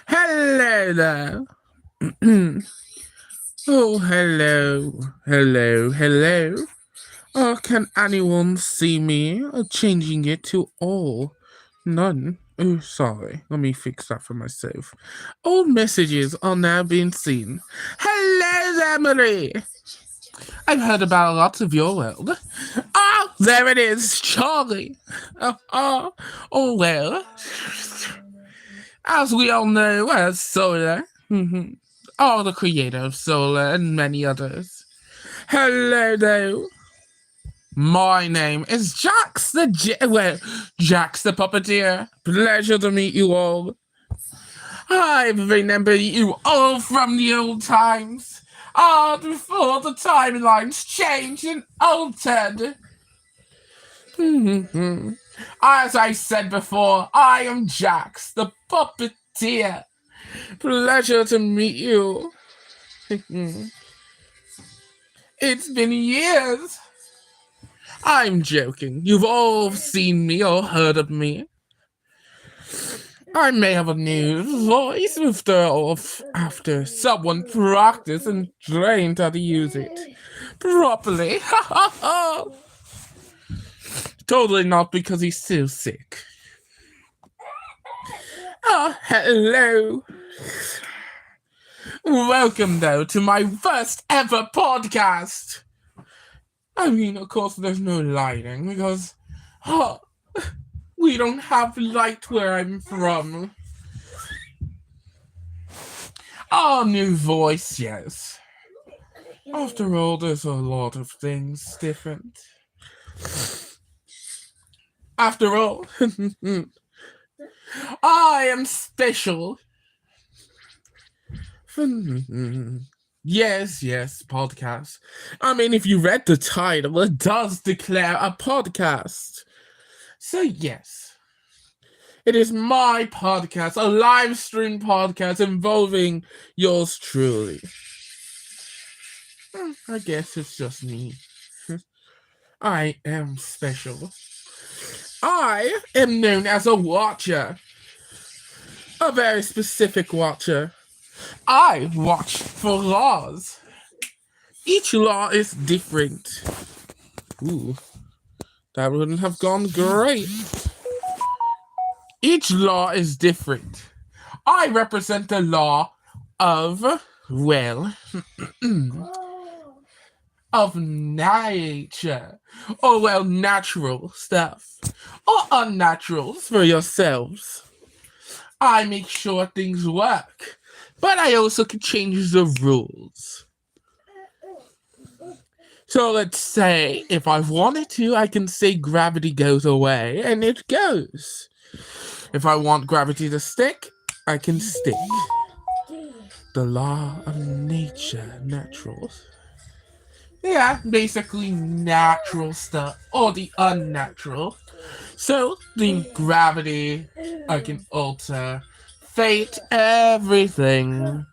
Hello there. Oh, hello. Hello. Can anyone see me? Changing it to all. None. Oh, sorry. Let me fix that for myself. All messages are now being seen. Hello, Emily. I've heard about lots of your world. Ah, there it is, Charlie. Well, as we all know, as Solar, are the creator of Solar and many others. Hello there. My name is Jax the Puppeteer. Pleasure to meet you all. I remember you all from the old times. Before the timelines changed and altered. As I said before, I am Jax the Puppeteer. Pleasure to meet you. It's been years. I'm joking. You've all seen me or heard of me. I may have a new voice after someone practiced and trained how to use it properly. Totally not because he's so sick. Oh, hello. Welcome, though, to my first ever podcast. I mean, of course, there's no lighting because we don't have light where I'm from. New voice, yes. After all, there's a lot of things different. After all, I am special. Yes, podcast. I mean, if you read the title, it does declare a podcast. So, yes, it is my podcast, a live stream podcast involving yours truly. I guess it's just me. I am special. I am known as a watcher. A very specific watcher. I watch for laws. Each law is different. Ooh, that wouldn't have gone great. Each law is different. I represent the law of, of nature. Or, natural stuff. Or unnatural for yourselves. I make sure things work. But I also can change the rules. So let's say if I wanted to, I can say gravity goes away, and it goes. If I want gravity to stick, I can stick. The law of nature, natural. Yeah, basically natural stuff, or the unnatural. So the gravity, I can alter. Fate, everything.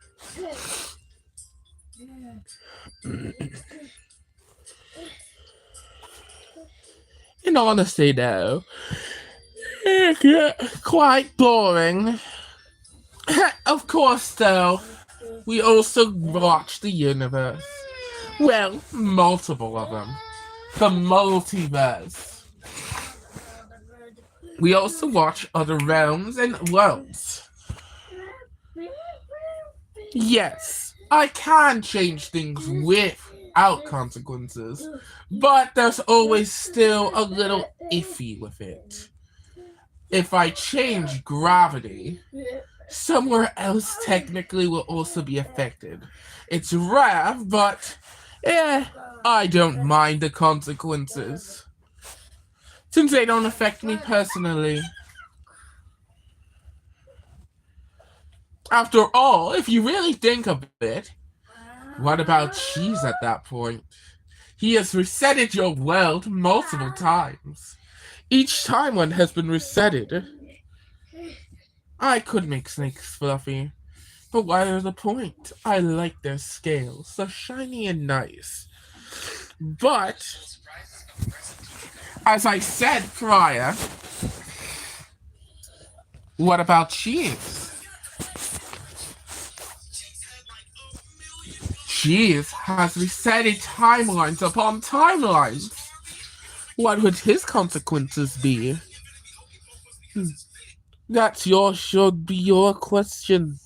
In honesty, though, it's quite boring. Of course, though, we also watch the universe. Well, multiple of them. The multiverse. We also watch other realms and worlds. Yes, I can change things without consequences, but there's always still a little iffy with it. If I change gravity, somewhere else technically will also be affected. It's rare, but I don't mind the consequences, since they don't affect me personally. After all, if you really think of it, what about Cheese at that point? He has resetted your world multiple times. Each time one has been resetted. I could make snakes fluffy, but what is the point? I like their scales, so shiny and nice. But, as I said prior, What about Cheese? Cheese has resetted timelines upon timelines. What would his consequences be? Should be your question.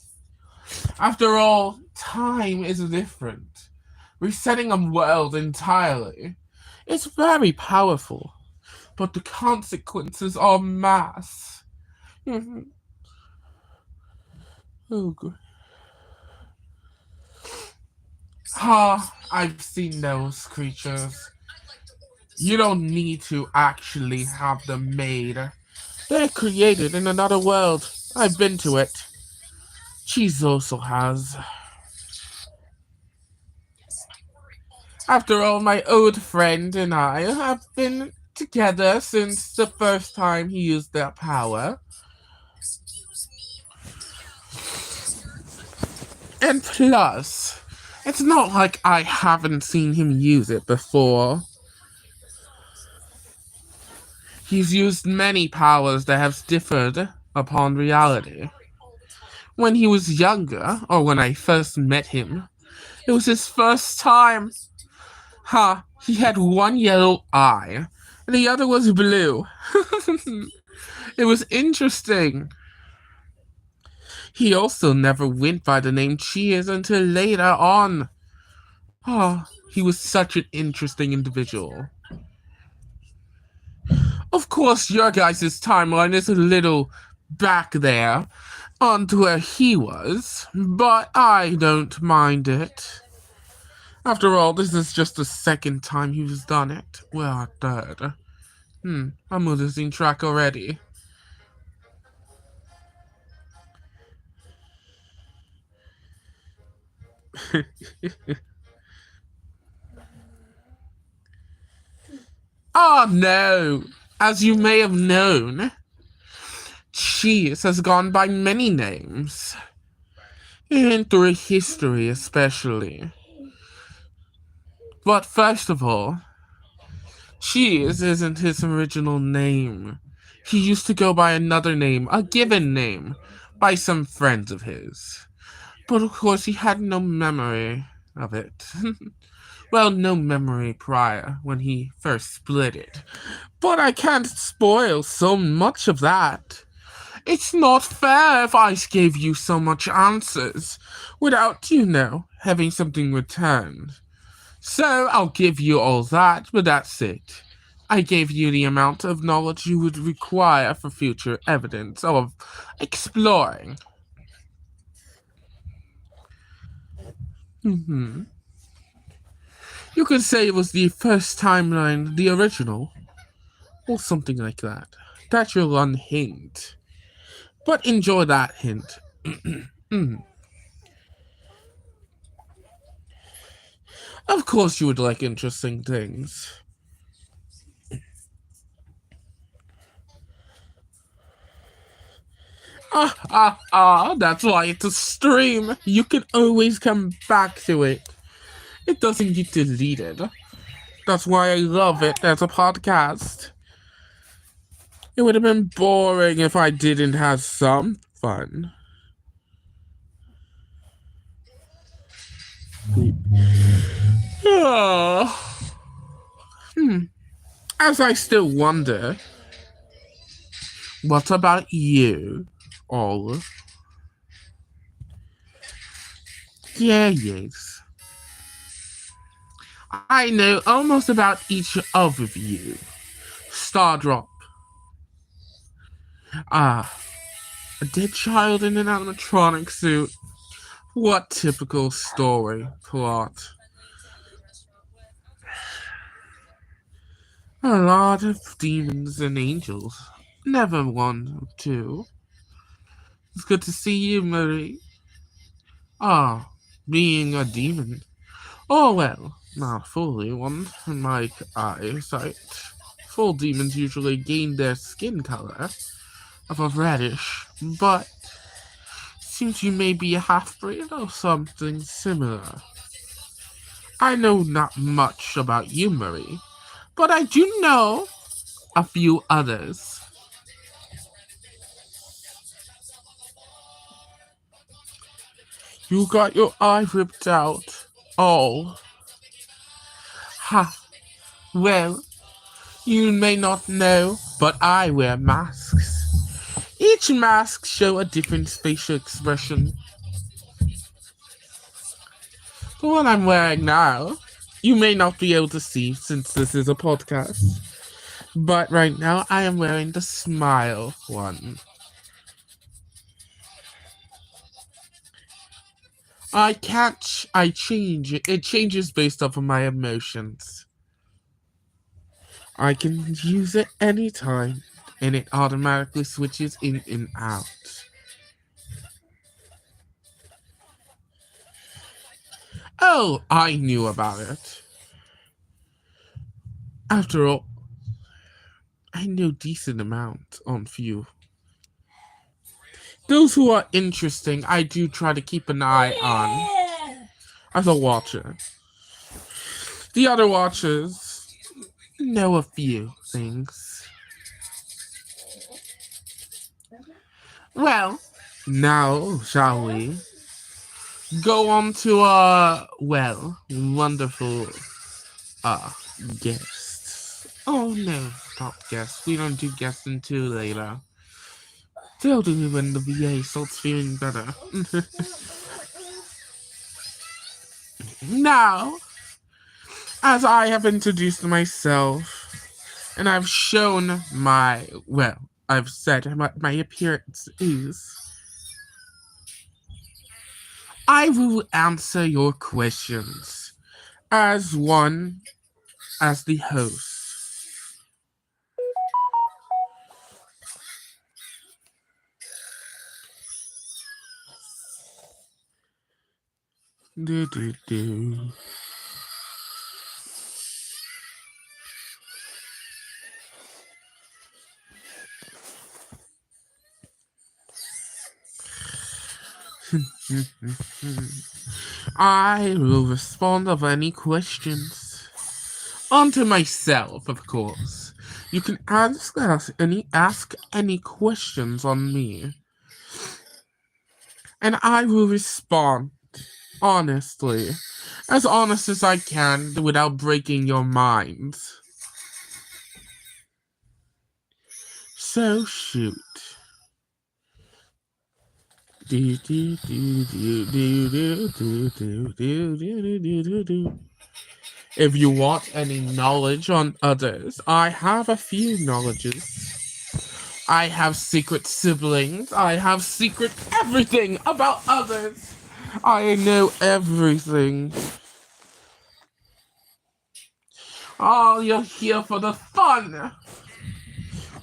After all, time is different. Resetting a world entirely is very powerful, but the consequences are mass. Oh, good. I've seen those creatures. You don't need to actually have them made. They're created in another world. I've been to it. Cheese also has. After all, my old friend and I have been together since the first time he used that power. And plus, it's not like I haven't seen him use it before. He's used many powers that have differed upon reality. When he was younger, or when I first met him, it was his first time. He had one yellow eye, and the other was blue. It was interesting. He also never went by the name Cheers until later on. He was such an interesting individual. Of course, your guys' timeline is a little back there onto where he was, but I don't mind it. After all, this is just the second time he's done it. Well, third. I'm losing track already. Oh no! As you may have known, Cheese has gone by many names. And through history especially. But first of all, Cheese isn't his original name. He used to go by another name, a given name, by some friends of his. But of course he had no memory of it. Well, no memory prior when he first split it. But I can't spoil so much of that. It's not fair if I gave you so much answers without, having something returned. So I'll give you all that, but that's it. I gave you the amount of knowledge you would require for future evidence of exploring. You could say it was the first timeline, the original, or something like that. That's your one hint. But enjoy that hint. Of course you would like interesting things. That's why it's a stream. You can always come back to it. It doesn't get deleted. That's why I love it as a podcast. It would have been boring if I didn't have some fun. As I still wonder, what about you, Olive? Yeah, yes. I know almost about each of you. Stardrop. A dead child in an animatronic suit. What typical story plot. A lot of demons and angels. Never one or two. It's good to see you, Marie. Being a demon. Oh well, not fully one in my eyesight. Full demons usually gain their skin color of a reddish, but seems you may be a half-breed or something similar. I know not much about you, Marie, but I do know a few others. You got your eye ripped out. Oh. Ha. Well, you may not know, but I wear masks. Each mask shows a different facial expression. The one I'm wearing now, you may not be able to see since this is a podcast. But right now, I am wearing the smile one. I change it. It changes based off of my emotions. I can use it anytime, and it automatically switches in and out. Oh, I knew about it. After all, I know decent amount on few. Those who are interesting, I do try to keep an eye on as a watcher. The other watchers know a few things. Well, now shall we go on to our wonderful guests. Oh no, not guests. We don't do guests until later. They'll do it when the VA starts feeling better. Now, as I have introduced myself, and I've shown I've said what my appearance is, I will answer your questions as the host. Do. I will respond of any questions. Onto myself, of course. You can ask any questions on me. And I will respond honestly. As honest as I can without breaking your minds. So shoot. If you want any knowledge on others, I have a few knowledges. I have secret siblings. I have secret everything about others. I know everything. Oh, you're here for the fun.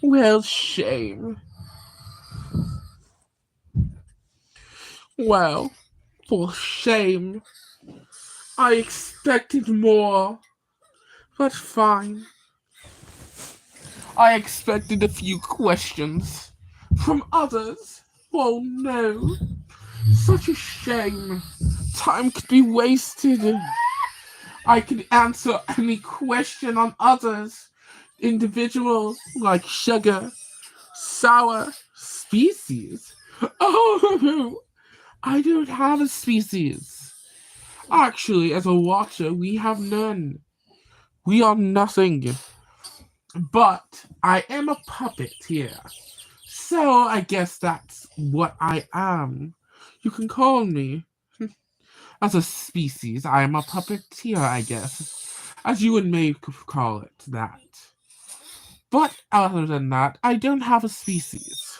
Well, shame. Well, for shame. I expected more, but fine. I expected a few questions from others. Oh no, such a shame. Time could be wasted. I could answer any question on others. Individuals like sugar, sour, species. Oh, I don't have a species. Actually, as a watcher, we have none. We are nothing. But I am a puppet here. So I guess that's what I am. You can call me. As a species, I am a puppeteer, I guess. As you and may call it that. But other than that, I don't have a species.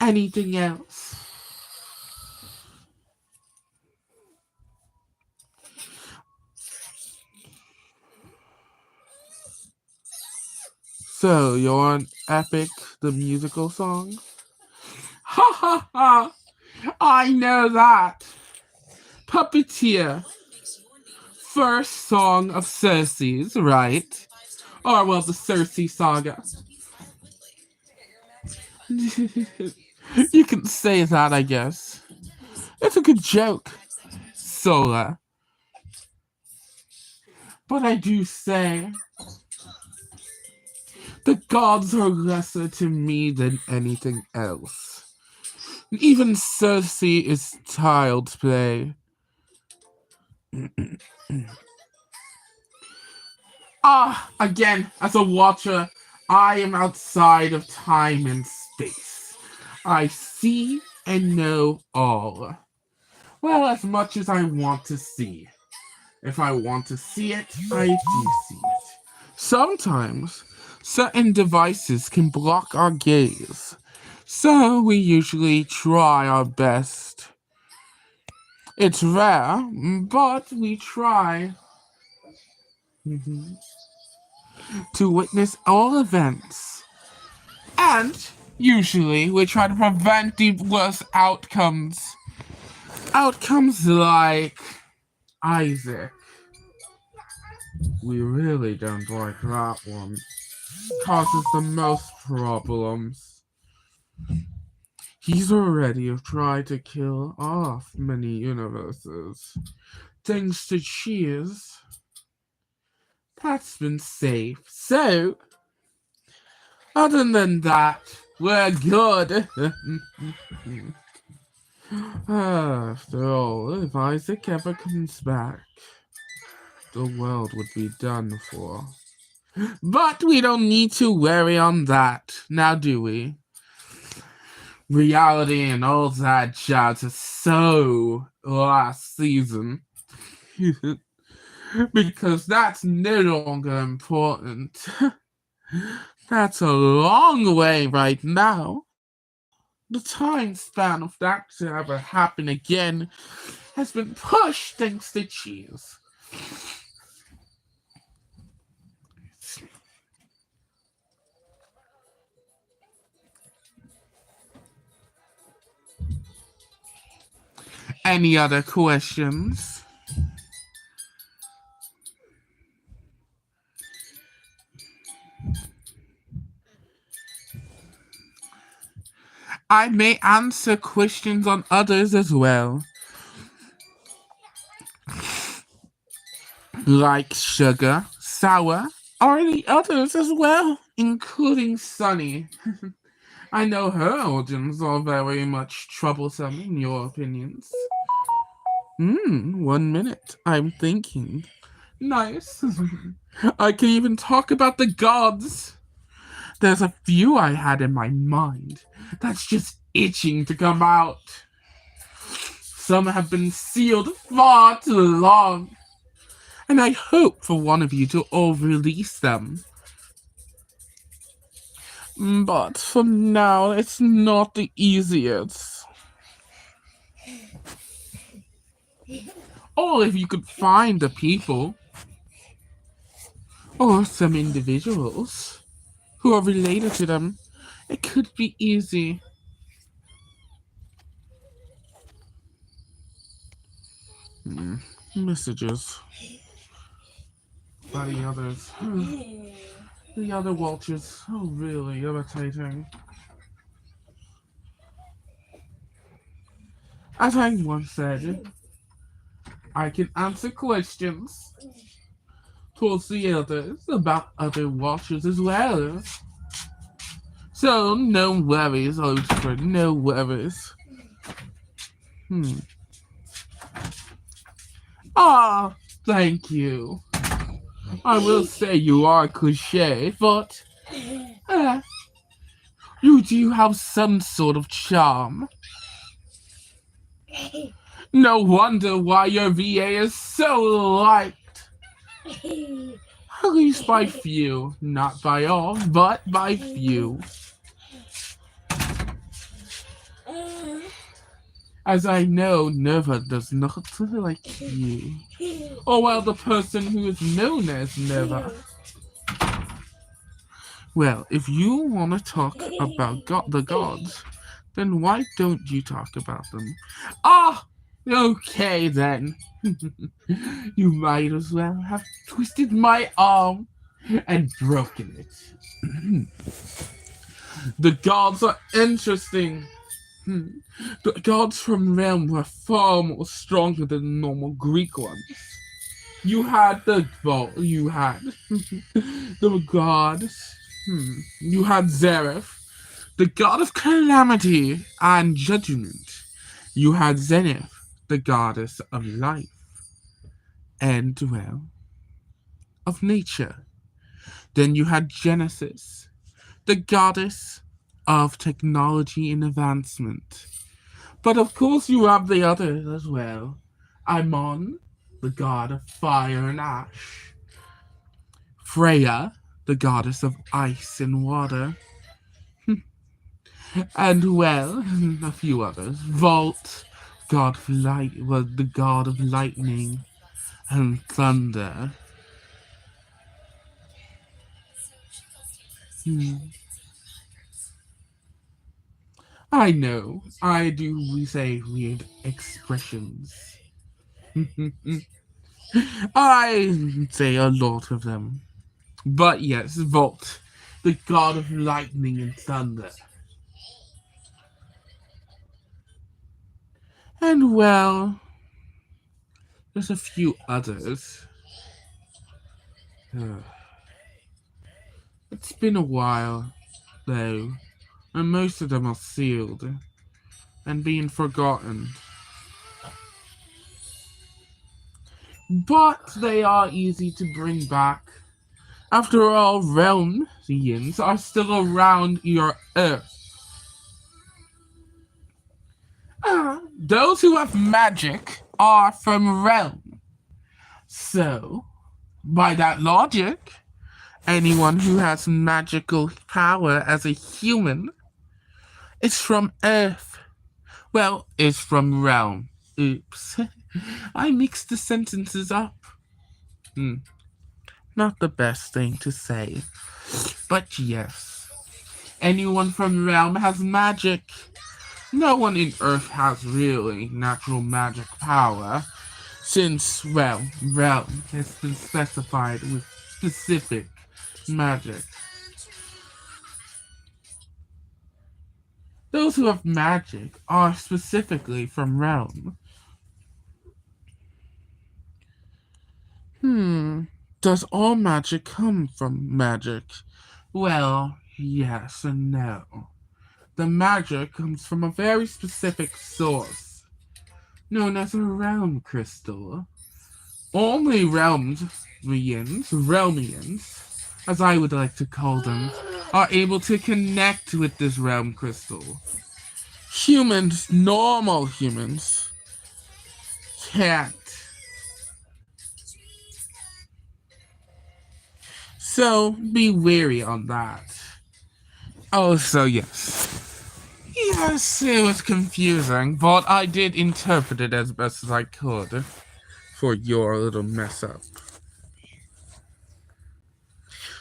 Anything else? So, you're on Epic, the musical song? Ha ha ha! I know that! Puppeteer. First song of Cersei's, right? Or, well, the Cersei saga. You can say that, I guess. It's a good joke, Sola. But I do say, the gods are lesser to me than anything else. Even Cersei is child's play. Again, as a watcher, I am outside of time and space. I see and know all. Well, as much as I want to see. If I want to see it, I do see it. Sometimes, certain devices can block our gaze, so we usually try our best. It's rare, but we try to witness all events. And usually we try to prevent the worst outcomes. Outcomes like Isaac. We really don't like that one. Causes the most problems. He's already tried to kill off many universes. Thanks to Cheers, that's been safe. So, other than that, we're good. After all, if Isaac ever comes back, the world would be done for. But we don't need to worry on that, now do we? Reality and all that jazz is so last season. Because that's no longer important. That's a long way right now. The time span of that to ever happen again has been pushed thanks to Cheers. Any other questions? I may answer questions on others as well. Like sugar, sour, or the others as well, including Sunny. I know her origins are very much troublesome in your opinions. 1 minute. I'm thinking. Nice. I can even talk about the gods. There's a few I had in my mind that's just itching to come out. Some have been sealed far too long. And I hope for one of you to all release them. But for now, it's not the easiest. Or if you could find the people, or some individuals who are related to them, it could be easy. Messages by the others. The other watchers. Oh, really irritating. As I once said, I can answer questions towards the others about other watchers as well. So, no worries, Oxford, no worries. Thank you. I will say you are cliche, but you do have some sort of charm. No wonder why your VA is so liked. At least by few. Not by all, but by few. As I know, Nova does not like you. Or well, the person who is known as Nova. Well, if you want to talk about the gods, then why don't you talk about them? Okay then. You might as well have twisted my arm and broken it. The gods are interesting. The gods from Realm were far more stronger than normal Greek ones. You had the gods. You had Zareth, the god of calamity and judgment. You had Zenith, the goddess of life and, well, of nature. Then you had Genesis, the goddess of technology and advancement. But of course you have the others as well. Amon, the god of fire and ash. Freya, the goddess of ice and water. And, well, a few others. Volt, god of light, was the god of lightning and thunder. I know, I do say weird expressions. I say a lot of them. But yes, Volt, the god of lightning and thunder. And, well, there's a few others. It's been a while, though, and most of them are sealed and being forgotten. But they are easy to bring back. After all, realmians are still around your Earth. Those who have magic are from realm. So, by that logic, anyone who has magical power as a human is from Earth. Well, is from realm. Oops. I mixed the sentences up. Not the best thing to say. But yes, anyone from realm has magic. No one in Earth has really natural magic power, since, well, realm has been specified with specific magic. Those who have magic are specifically from realm. Does all magic come from magic? Well, yes and no. The magic comes from a very specific source, known as a realm crystal. Only realmians, as I would like to call them, are able to connect with this realm crystal. Humans, normal humans, can't. So, be wary on that. Oh, so yes. Yes, it was confusing, but I did interpret it as best as I could for your little mess up.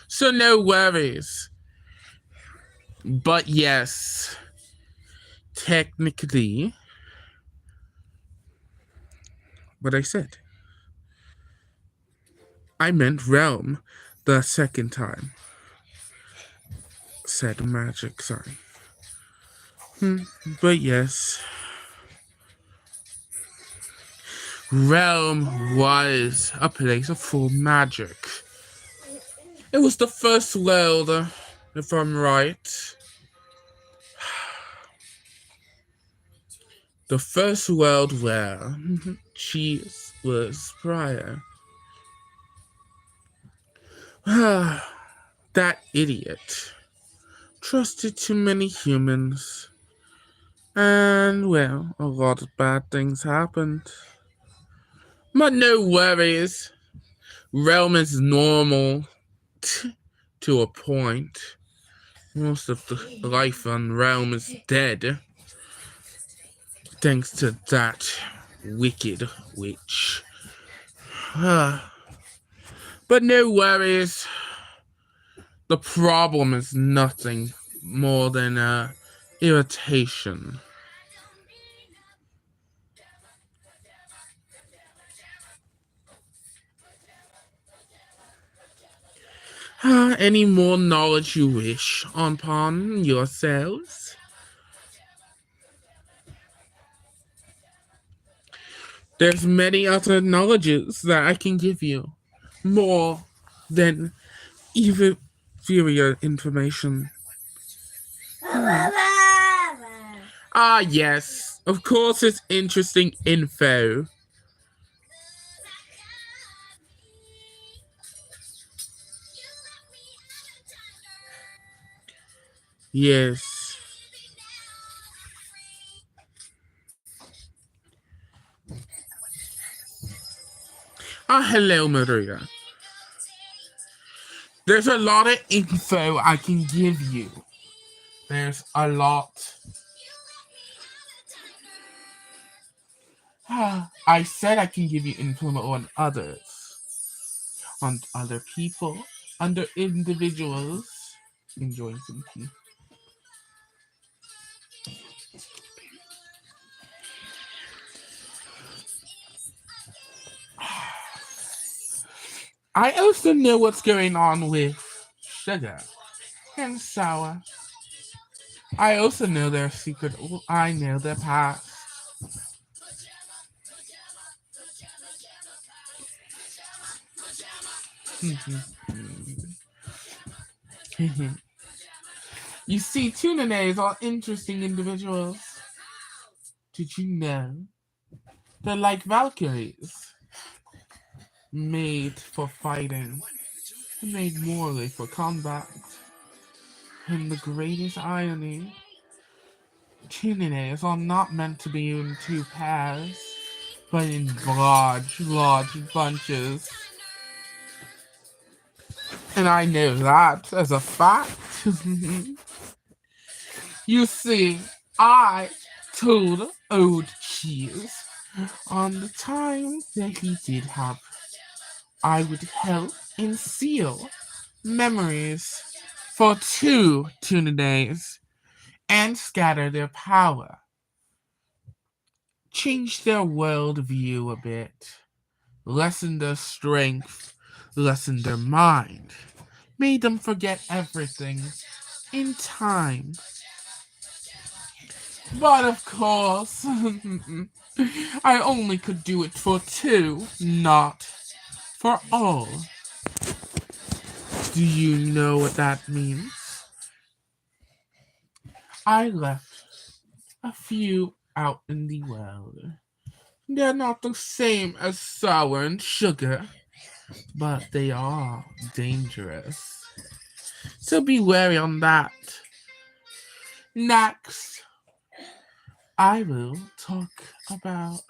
So no worries. But yes, technically, what I said. I meant realm the second time. Said magic, sorry. But yes, realm was a place for magic. It was the first world, if I'm right. The first world where cheese was prior. That idiot trusted too many humans. And, well, a lot of bad things happened. But no worries. Realm is normal to a point. Most of the life on Realm is dead. Thanks to that wicked witch. But no worries. The problem is nothing more than irritation. Any more knowledge you wish upon yourselves? There's many other knowledges that I can give you. More than even inferior information. Ah, yes. Of course, it's interesting info. Yes. Ah, hello, Maria. There's a lot of info I can give you. There's a lot. I said I can give you info on others, on other people, under individuals enjoying some tea. I also know what's going on with sugar and sour. I also know their secret. I know their past. You see, Tunanays are interesting individuals. Did you know? They're like Valkyries, made for fighting, made morally for combat. And the greatest irony, Tunanays are not meant to be in two pairs, but in large bunches. And I know that as a fact. You see, I told Old Cheese on the time that he did have, I would help and seal memories for 2 tuna days and scatter their power. Change their worldview a bit, lessen their strength, lessen their mind, made them forget everything in time. But of course, I only could do it for 2, not for all. Do you know what that means? I left a few out in the world. They're not the same as sour and sugar, but they are dangerous. So be wary on that. Next, I will talk about...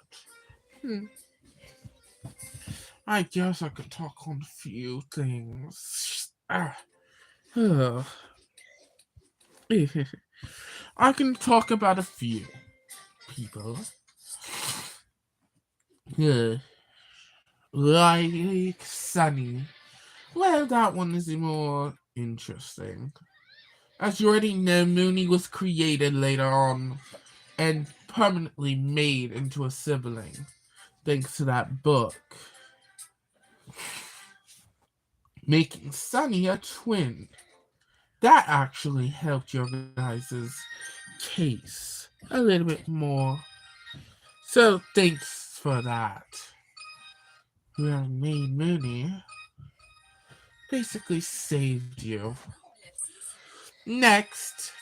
I guess I could talk on a few things. I can talk about a few people. Like Sunny. Well, that one is more interesting. As you already know, Mooney was created later on and permanently made into a sibling, thanks to that book, making Sunny a twin. That actually helped your guys' case a little bit more. So thanks for that. Well, made Mooney basically saved you. Next.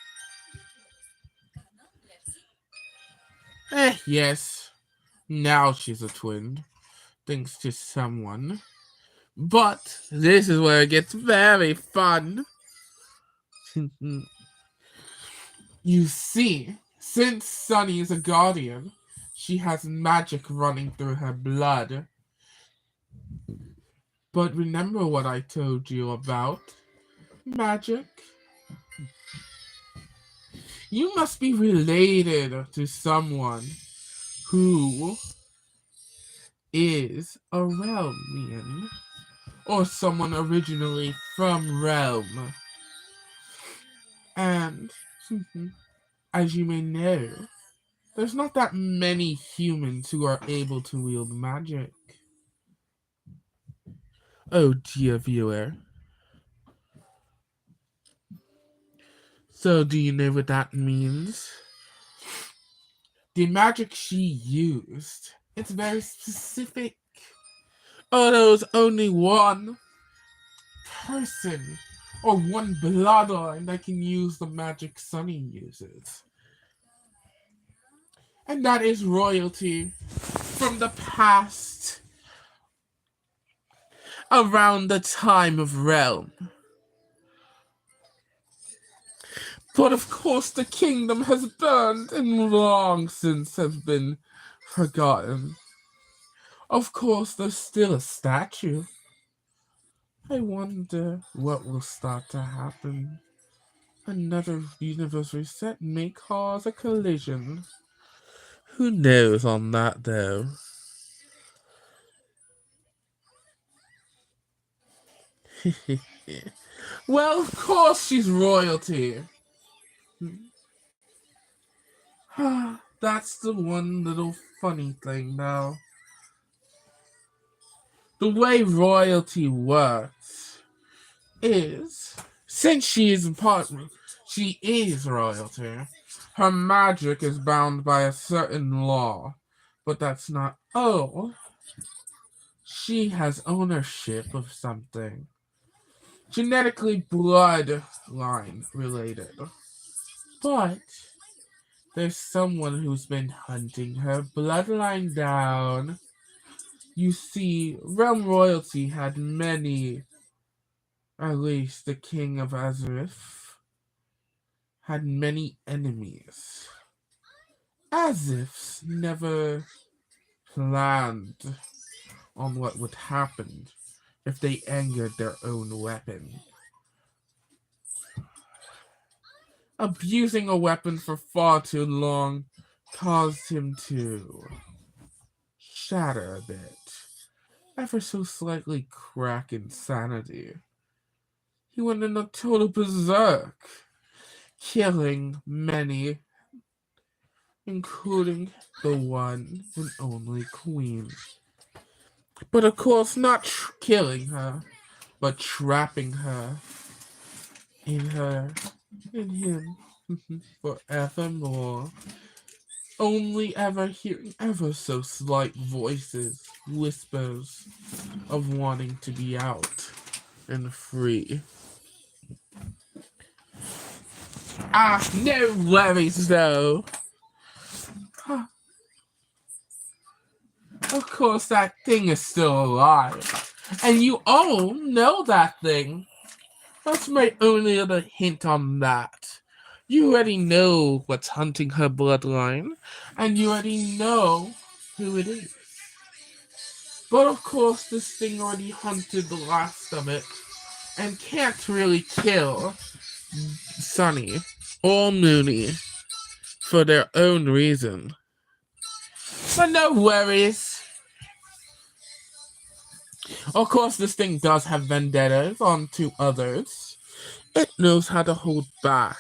Yes. Now she's a twin. Thanks to someone. But this is where it gets very fun. You see, since Sunny is a guardian, she has magic running through her blood. But remember what I told you about magic? You must be related to someone who is a Realmian, or someone originally from Realm. And, as you may know, there's not that many humans who are able to wield magic. Oh dear viewer. So do you know what that means? The magic she used, it's very specific. Oh, there was only one person or one bloodline that can use the magic Sunny uses. And that is royalty from the past, around the time of Realm. But of course the kingdom has burned and long since has been forgotten. Of course there's still a statue. I wonder what will start to happen. Another universe reset may cause a collision. Who knows on that though? Well, of course she's royalty. That's the one little funny thing now. The way royalty works is, since she is royalty, her magic is bound by a certain law. But that's not all. She has ownership of something. Genetically bloodline related. But there's someone who's been hunting her bloodline down. You see, Realm Royalty had many, at least the King of Azrith, had many enemies. Azriths never planned on what would happen if they angered their own weapon. Abusing a weapon for far too long caused him to shatter a bit, ever so slightly crack insanity. He went in a total berserk, killing many, including the one and only queen. But of course, not killing her, but trapping her in him forevermore. Only ever hearing ever so slight voices, whispers of wanting to be out and free. No worries though. Of course, that thing is still alive. And you all know that thing. That's my only other hint on that. You already know what's hunting her bloodline, and you already know who it is. But of course, this thing already hunted the last of it, and can't really kill Sunny or Mooney for their own reason. But no worries. Of course, this thing does have vendettas onto others. It knows how to hold back.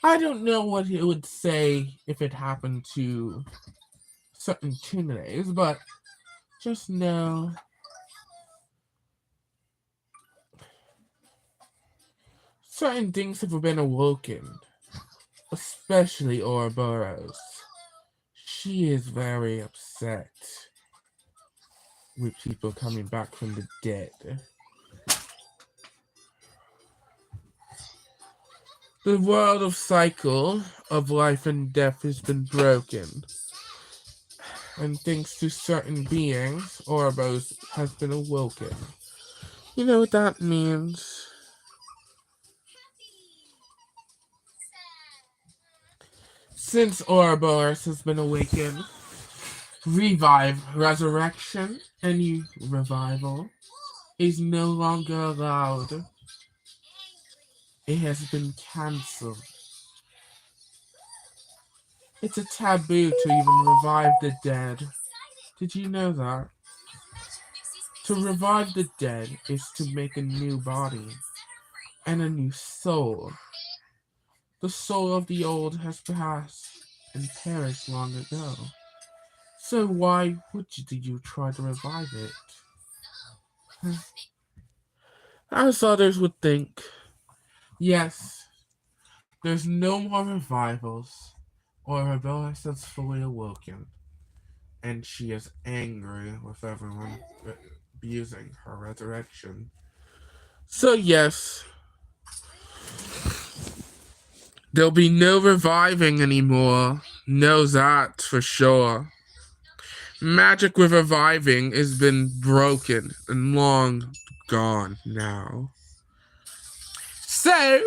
I don't know what it would say if it happened to certain Tunes, but just know certain things have been awoken, especially Ouroboros. She is very upset with people coming back from the dead. The world of cycle of life and death has been broken. And thanks to certain beings, Ouroboros has been awoken. You know what that means? Since Ouroboros has been awakened, resurrection, any revival, is no longer allowed. It has been cancelled. It's a taboo to even revive the dead. Did you know that? To revive the dead is to make a new body and a new soul. The soul of the old has passed and perished long ago. So why would you try to revive it? As others would think. Yes, there's no more revivals. Ouroboros has fully awoken. And she is angry with everyone abusing her resurrection. So yes, there'll be no reviving anymore. Know that for sure. Magic with reviving has been broken and long gone now. So,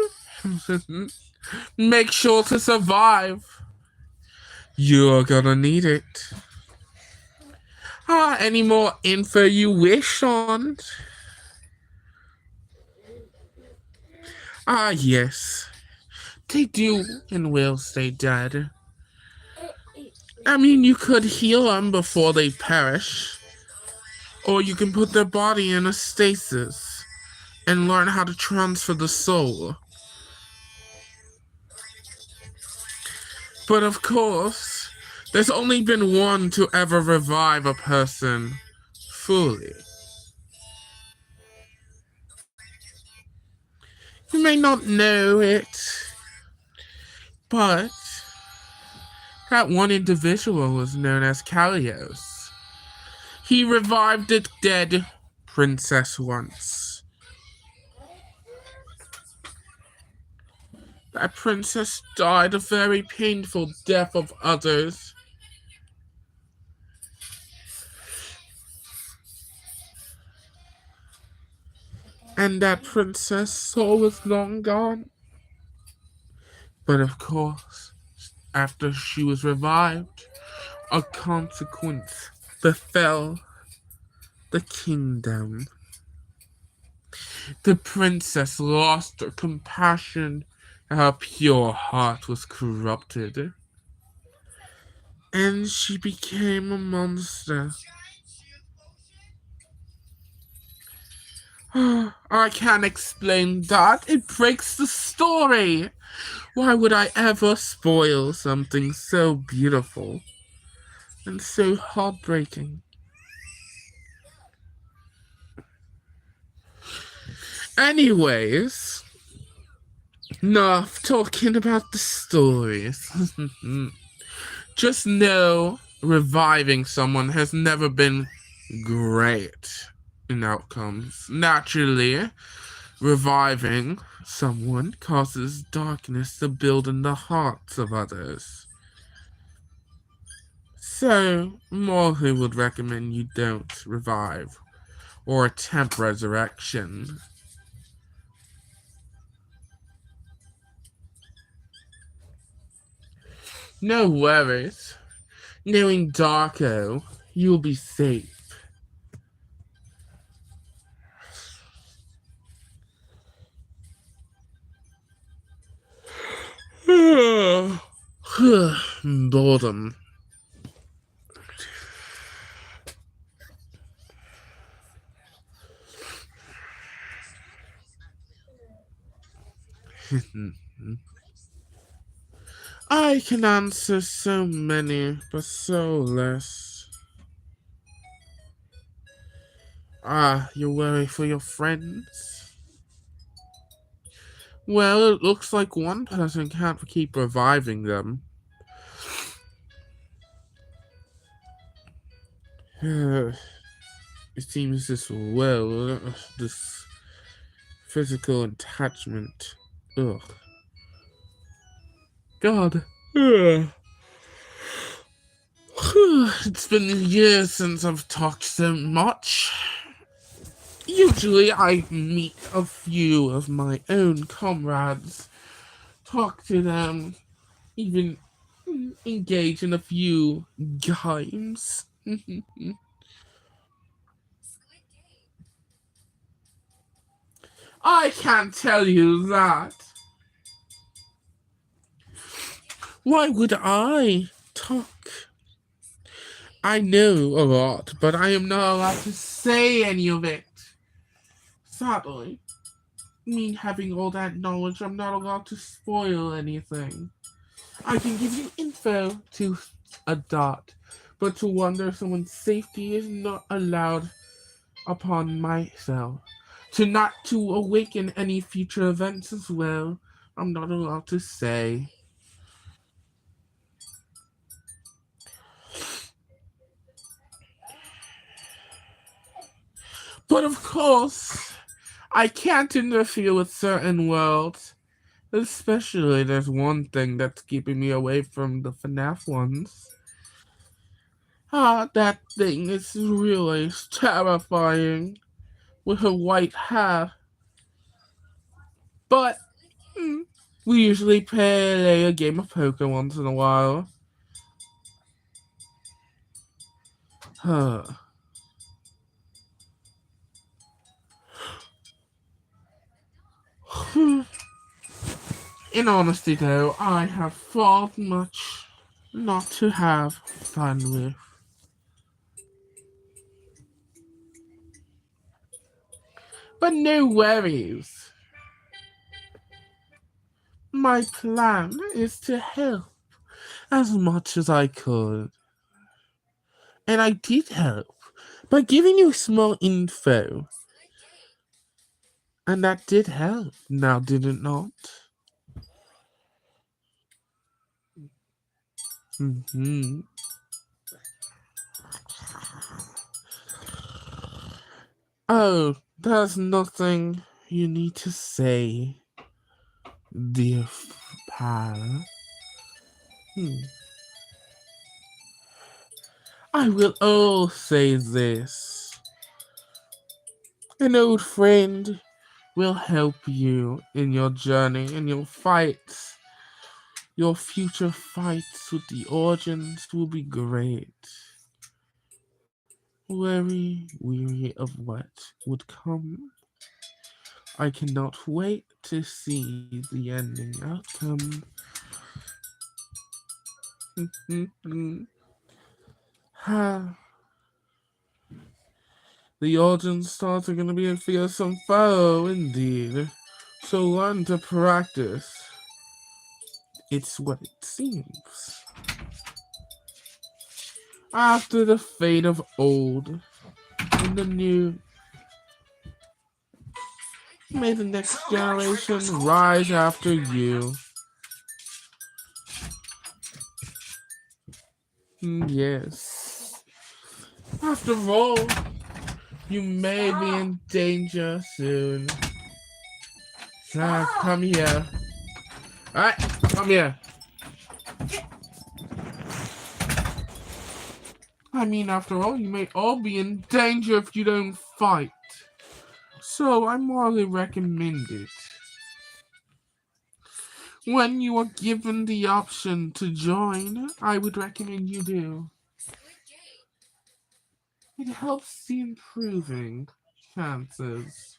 make sure to survive. You're gonna need it. Any more info you wish on? Yes. They do and will stay dead. I mean, you could heal them before they perish. Or you can put their body in a stasis and learn how to transfer the soul. But of course, there's only been one to ever revive a person fully. You may not know it, but that one individual was known as Kalios. He revived a dead princess once. That princess died a very painful death of others. And that princess' soul was long gone. But of course, after she was revived, a consequence befell the kingdom. The princess lost her compassion, her pure heart was corrupted, and she became a monster. I can't explain that. It breaks the story. Why would I ever spoil something so beautiful and so heartbreaking? Anyways, enough talking about the stories. Just know reviving someone has never been great in outcomes. Naturally, reviving someone causes darkness to build in the hearts of others. So, Morley would recommend you don't revive or attempt resurrection. No worries. Knowing Darko, you'll be safe. Boredom. I can answer so many, but so less. You worry for your friends? Well, it looks like one person can't keep reviving them. It seems this physical attachment. Ugh. God. Ugh. It's been years since I've talked so much. Usually I meet a few of my own comrades, talk to them, even engage in a few games. I can't tell you that. Why would I talk? I know a lot, but I am not allowed to say any of it. Sadly, me having all that knowledge, I'm not allowed to spoil anything. I can give you info to a dot, but to wonder someone's safety is not allowed upon myself. To awaken any future events as well, I'm not allowed to say. But of course, I can't interfere with certain worlds. Especially, there's one thing that's keeping me away from the FNAF ones. That thing is really terrifying with her white hair. But we usually play a game of poker once in a while. In honesty, though, I have far much not to have fun with. But no worries. My plan is to help as much as I could. And I did help by giving you small info. And that did help, now did it not? Oh, there's nothing you need to say, dear pal. I will all say this. An old friend will help you in your journey, in your fights. Your future fights with the Origins will be great. Very weary of what would come. I cannot wait to see the ending outcome. The Origin stars are going to be a fearsome foe, indeed. So learn to practice. It's what it seems. After the fate of old and the new, may the next generation rise after you. Yes. After all, you may be in danger soon. So come here. Alright, come here. I mean, after all, you may all be in danger if you don't fight. So I morally recommend it. When you are given the option to join, I would recommend you do. It helps the improving chances.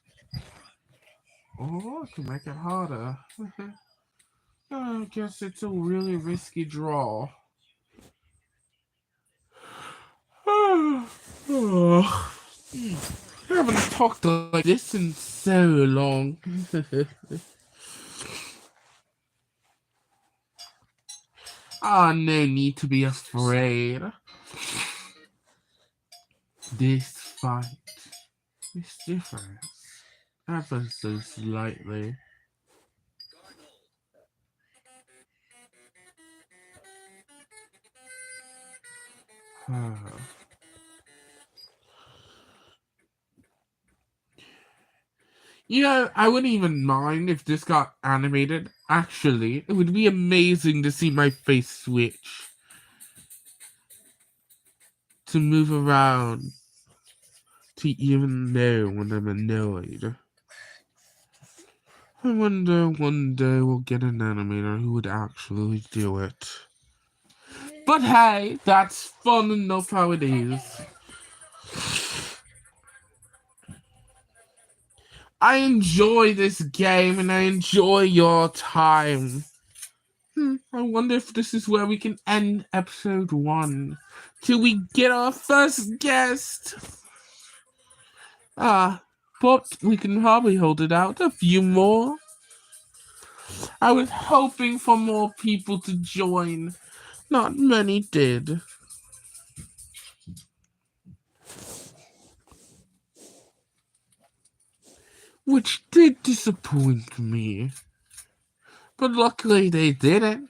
Or it can make it harder. I guess it's a really risky draw. I haven't talked like this in so long. No need to be afraid. This fight is different, ever so slightly. You know, I wouldn't even mind if this got animated. Actually, it would be amazing to see my face switch. To move around. To even know when I'm annoyed. I wonder one day we'll get an animator who would actually do it. But hey, that's fun enough how it is. I enjoy this game and I enjoy your time. I wonder if this is where we can end episode 1 till we get our first guest. But we can probably hold it out a few more. I was hoping for more people to join. Not many did. Which did disappoint me. But luckily they didn't.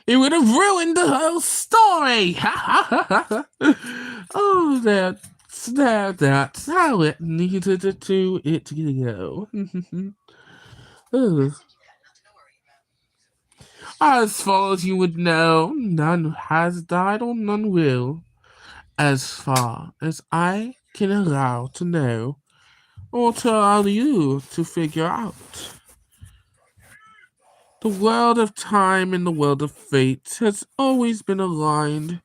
It would have ruined the whole story! Oh, they're That's how it needed to go. Ugh. As far as you would know, none has died or none will. As far as I can allow to know, or to allow you to figure out. The world of time and the world of fate has always been aligned,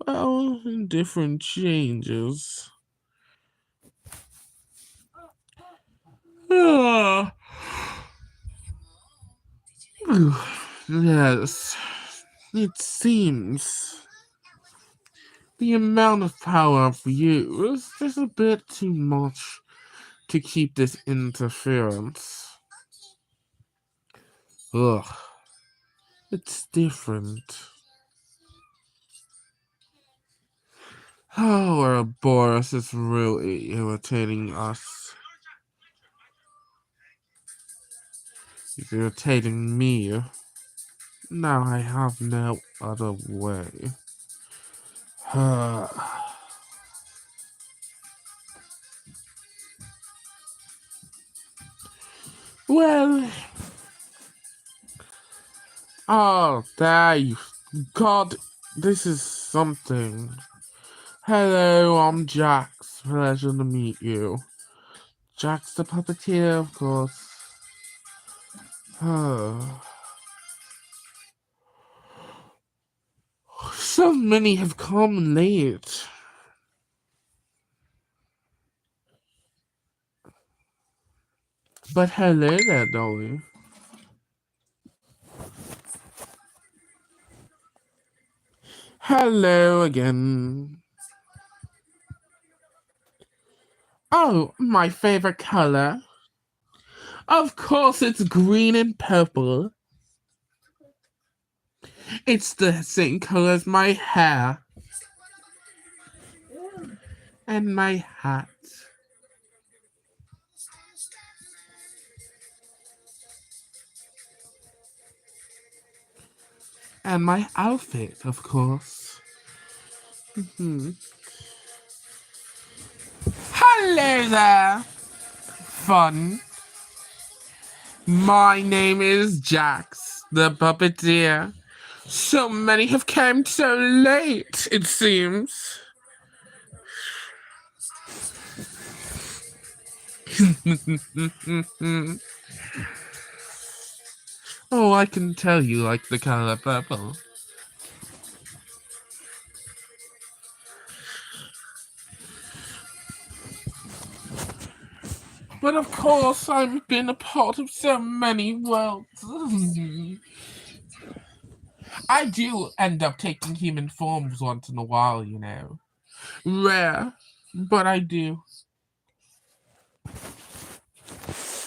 well, in different changes. Ah. Yes, it seems the amount of power for you is just a bit too much to keep this interference. Ugh, it's different. Oh, Ouroboros is really irritating us. It's irritating me. Now I have no other way. Well, oh, there you. God, this is something. Hello, I'm Jax. Pleasure to meet you. Jax the Puppeteer, of course. So many have come late. But hello there, Dolly. Hello again. Oh, my favorite color. Of course, it's green and purple. It's the same color as my hair. And my hat. And my outfit, of course. Hello there, fun. My name is Jax the Puppeteer. So many have come so late, it seems. Oh, I can tell you like the color purple. But of course, I've been a part of so many worlds. I do end up taking human forms once in a while, you know. Rare, but I do.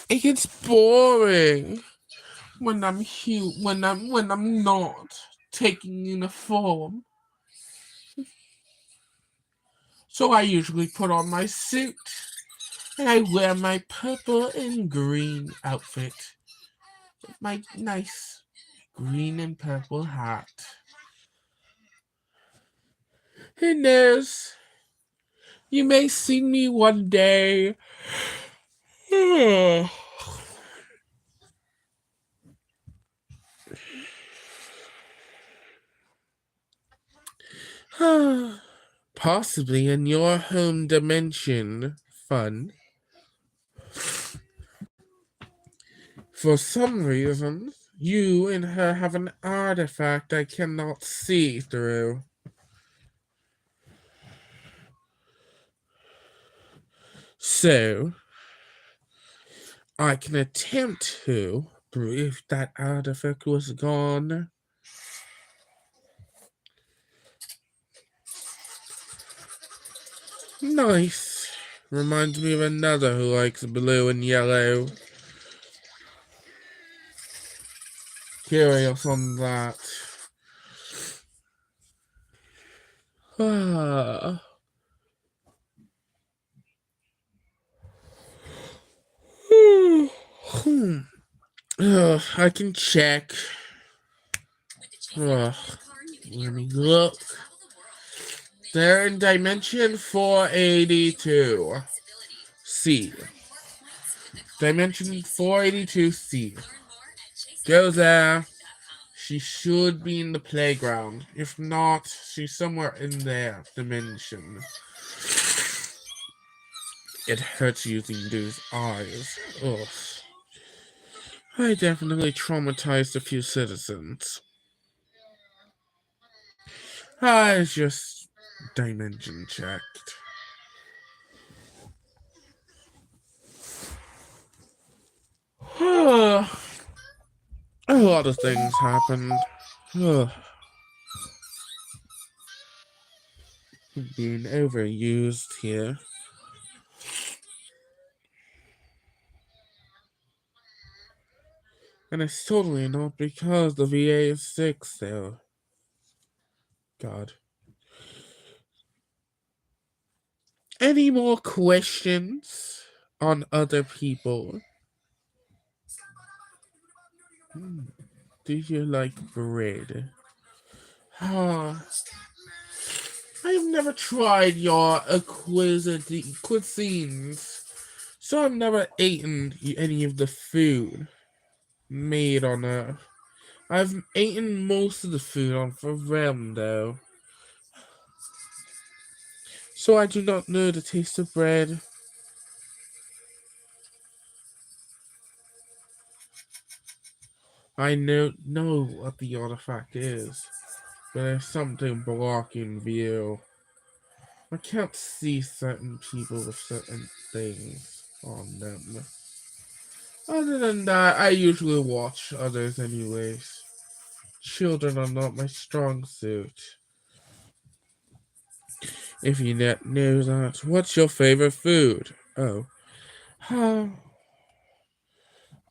It gets boring when I'm not taking in a form. So I usually put on my suit and I wear my purple and green outfit with my nice green and purple hat. Who knows? You may see me one day. Possibly in your home dimension, fun. For some reason, you and her have an artifact I cannot see through. So, I can attempt to prove that artifact was gone. Nice. Reminds me of another who likes blue and yellow. Curious on that. Ah. I can check. Let me look. They're in dimension 482. C. Dimension 482C. Go there. She should be in the playground. If not, she's somewhere in their dimension. It hurts using those eyes. Ugh. I definitely traumatized a few citizens. I just dimension checked. A lot of things happened. Being overused here. And it's totally not because the VA is sick still. God. Any more questions on other people? Do you like bread? I've never tried your cuisines, so I've never eaten any of the food made on Earth. I've eaten most of the food on Realm, though, so I do not know the taste of bread. I don't know what the artifact is, but there's something blocking view. I can't see certain people with certain things on them. Other than that, I usually watch others anyways. Children are not my strong suit. If you don't know that, what's your favorite food? Oh.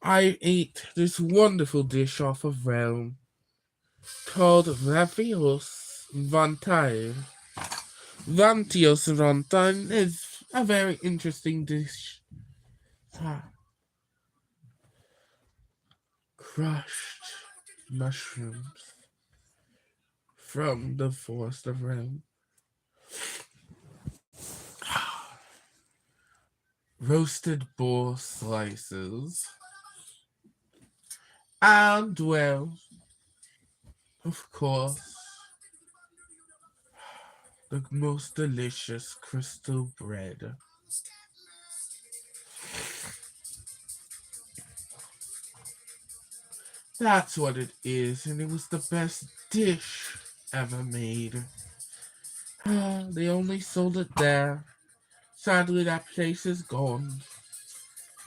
I ate this wonderful dish off of Realm called Ravios Vantai. Vantios Rantan is a very interesting dish. Crushed mushrooms from the Forest of Realm. Roasted boar slices. And, well, of course, the most delicious crystal bread. That's what it is, and it was the best dish ever made. They only sold it there. Sadly, that place is gone,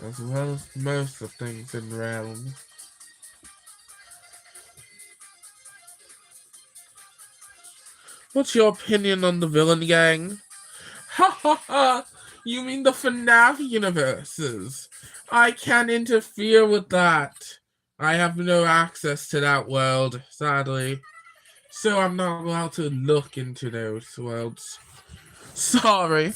as well as most of things in Realm. What's your opinion on the villain gang? Ha ha ha! You mean the FNAF universes? I can't interfere with that. I have no access to that world, sadly. So I'm not allowed to look into those worlds. Sorry.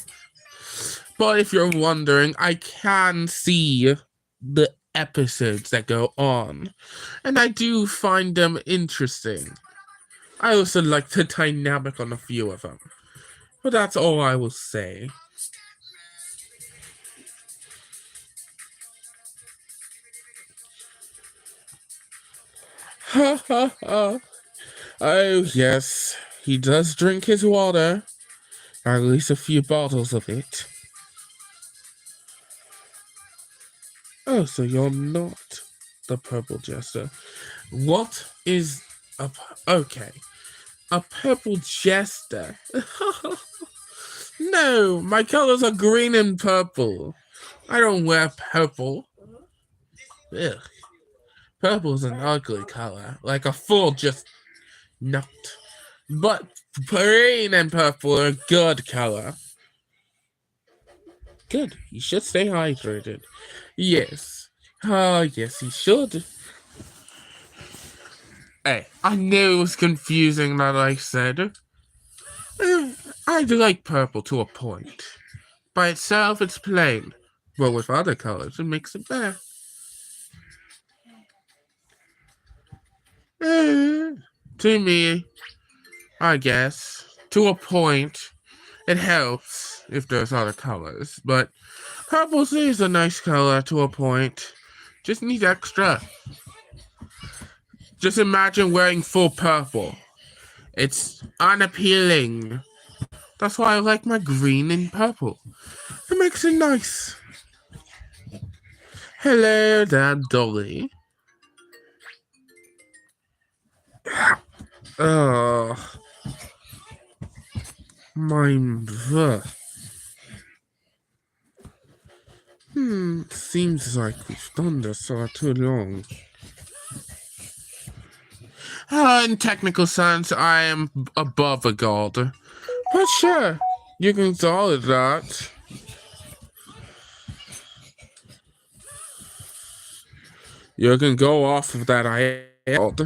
But if you're wondering, I can see the episodes that go on. And I do find them interesting. I also like the dynamic on a few of them. But that's all I will say. Ha ha ha. Oh, yes. He does drink his water. Or at least a few bottles of it. Oh, so you're not the purple jester. What is a... Okay. A purple jester? No, my colors are green and purple. I don't wear purple. Ugh. Purple's an ugly color. Like a fool just not. But green and purple are a good color. Good. He should stay hydrated. Yes. Yes, he should. Hey, I knew it was confusing that I said. I do like purple to a point. By itself, it's plain. But with other colors, it makes it better. To me, I guess. To to a point. It helps if there's other colors, but purple is a nice color to a point. Just need extra. Just imagine wearing full purple. It's unappealing. That's why I like my green and purple. It makes it nice. Hello there, Dolly. Oh, my. Seems like we've done this for too long. In technical sense, I am above a god. But sure, you can call it that. You can go off of that I am.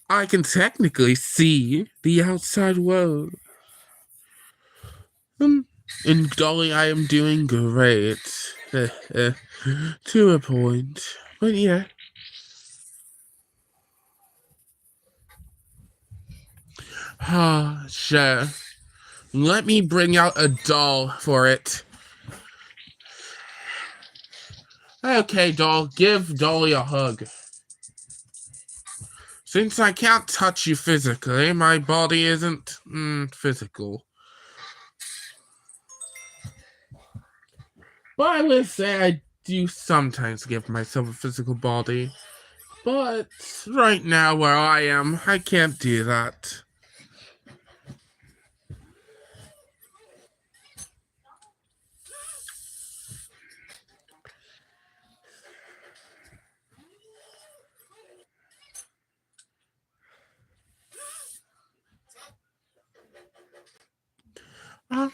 I can technically see the outside world. In Dolly, I am doing great. To a point. But yeah. Sure. Let me bring out a doll for it. Okay, doll, give Dolly a hug. Since I can't touch you physically, my body isn't physical. But I would say I do sometimes give myself a physical body. But right now where I am, I can't do that.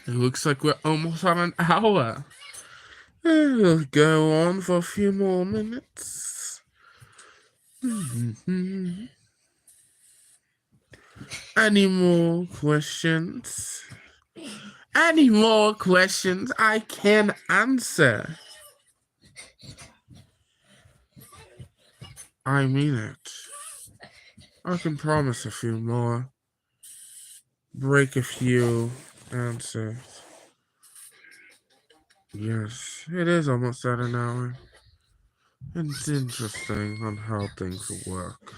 It looks like we're almost on an hour. We'll go on for a few more minutes. Any more questions? Any more questions I can answer? I mean it. I can promise a few more. Break a few answers. Yes, it is almost at an hour. It's interesting on how things work.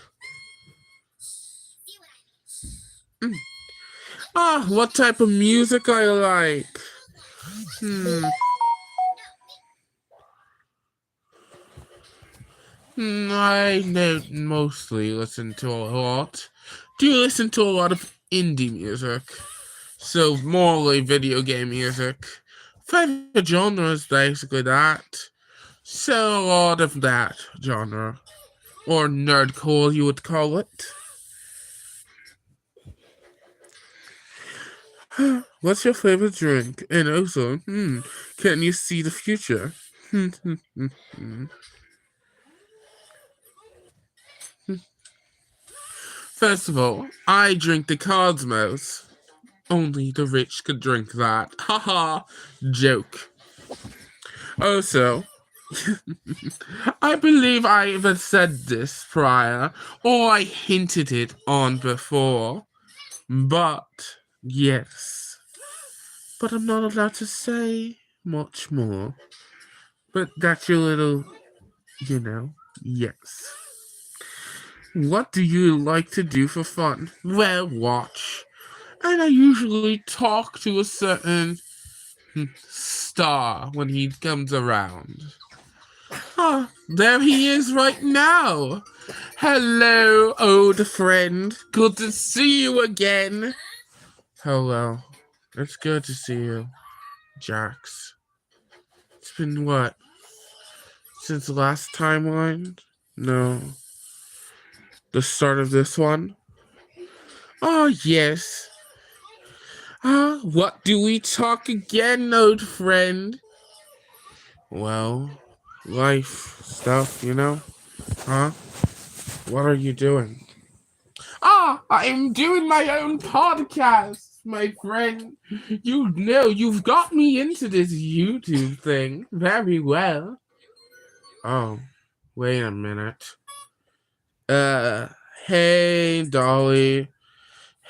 What type of music I like? I don't mostly listen to a lot. Do listen to a lot of indie music. So, morely video game music. Favorite genre is basically that. So, a lot of that genre. Or nerdcore, you would call it. What's your favorite drink? And also, can you see the future? First of all, I drink the Cosmos. Only the rich could drink that. Haha, joke. Also, I believe I either said this prior, or I hinted it on before. But, yes. But I'm not allowed to say much more. But that's your little, yes. What do you like to do for fun? Well, watch. And I usually talk to a certain star when he comes around. There he is right now. Hello, old friend. Good to see you again. Hello. It's good to see you, Jax. It's been what? Since the last timeline? No. The start of this one? Oh, yes. What do we talk again, old friend? Well, life stuff, What are you doing? I am doing my own podcast. my friend. You know, you've got me into this YouTube thing very well. Oh, wait a minute. Hey, Dolly.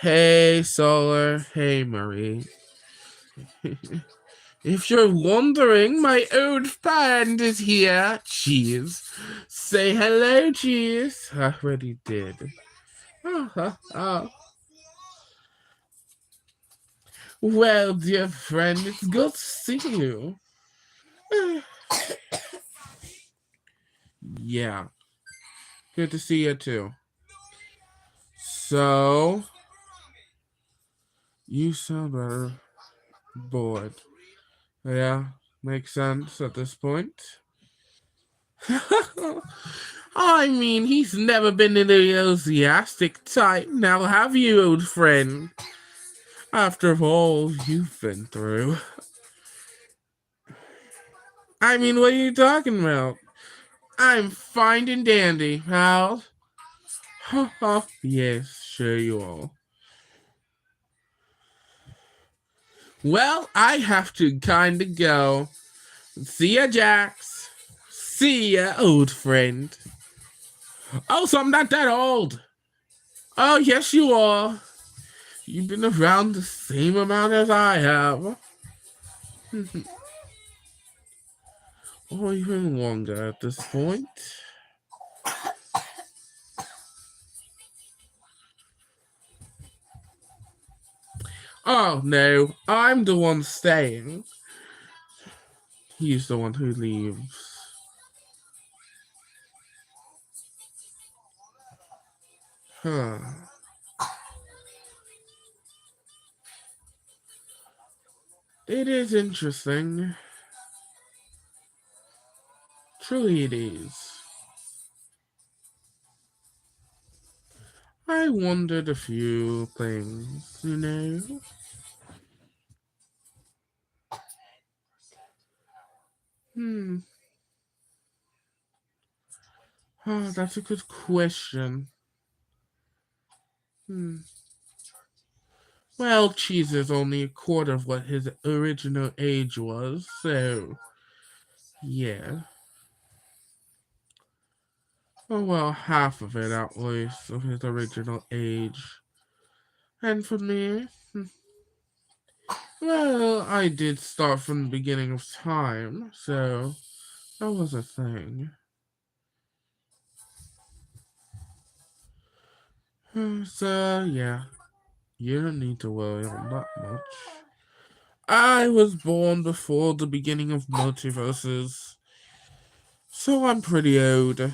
Hey, Solar. Hey, Marie. If you're wondering, my old friend is here. Cheese. Say hello, Cheese. I already did. Oh. Well, dear friend, it's good to see you. Yeah. Good to see you too. So, you sound rather bored. Yeah, makes sense at this point. I mean, he's never been an enthusiastic type, now have you, old friend? After all you've been through. I mean, what are you talking about? I'm fine and dandy, pal. Ha ha. Yes, sure you are. Well, I have to kinda go. See ya, Jax. See ya, old friend. Oh, so I'm not that old. Oh, yes, you are. You've been around the same amount as I have. Or even longer at this point. Oh, no. I'm the one staying. He's the one who leaves. Huh. It is interesting. Truly it is. I wondered a few things, you know? Oh, that's a good question. Well, Cheese is only a quarter of what his original age was, so yeah. Oh, well, half of it at least of his original age. And for me, well, I did start from the beginning of time, so that was a thing. So, yeah, you don't need to worry on that much. I was born before the beginning of multiverses, so I'm pretty old.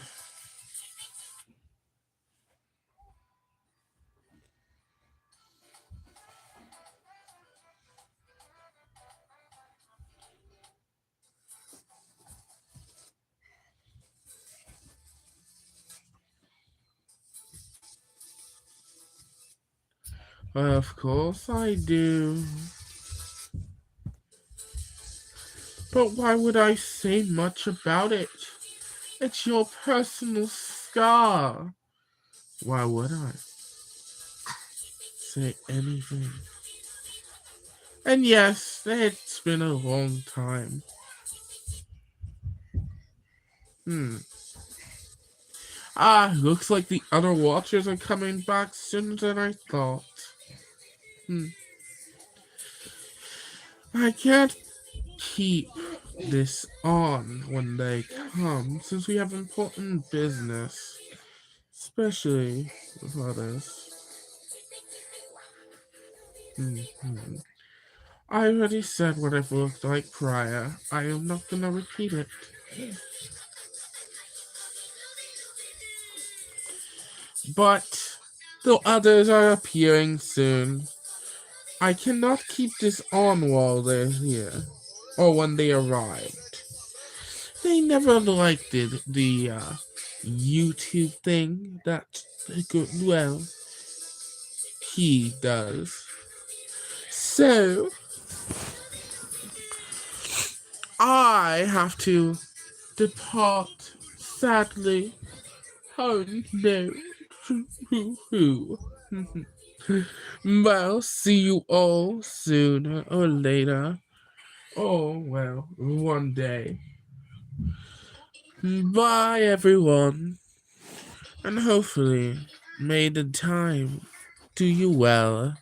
Of course I do. But why would I say much about it? It's your personal scar. Why would I say anything? And yes, it's been a long time. Looks like the other watchers are coming back sooner than I thought. I can't keep this on when they come, since we have important business, especially with others. I already said what I've looked like prior. I am not gonna repeat it. But the others are appearing soon. I cannot keep this on while they're here, or when they arrived. They never liked it, the YouTube thing that, well, he does. So, I have to depart, sadly. Oh no. Well, see you all sooner or later. Oh, well, one day. Bye, everyone. And hopefully, may the time do you well.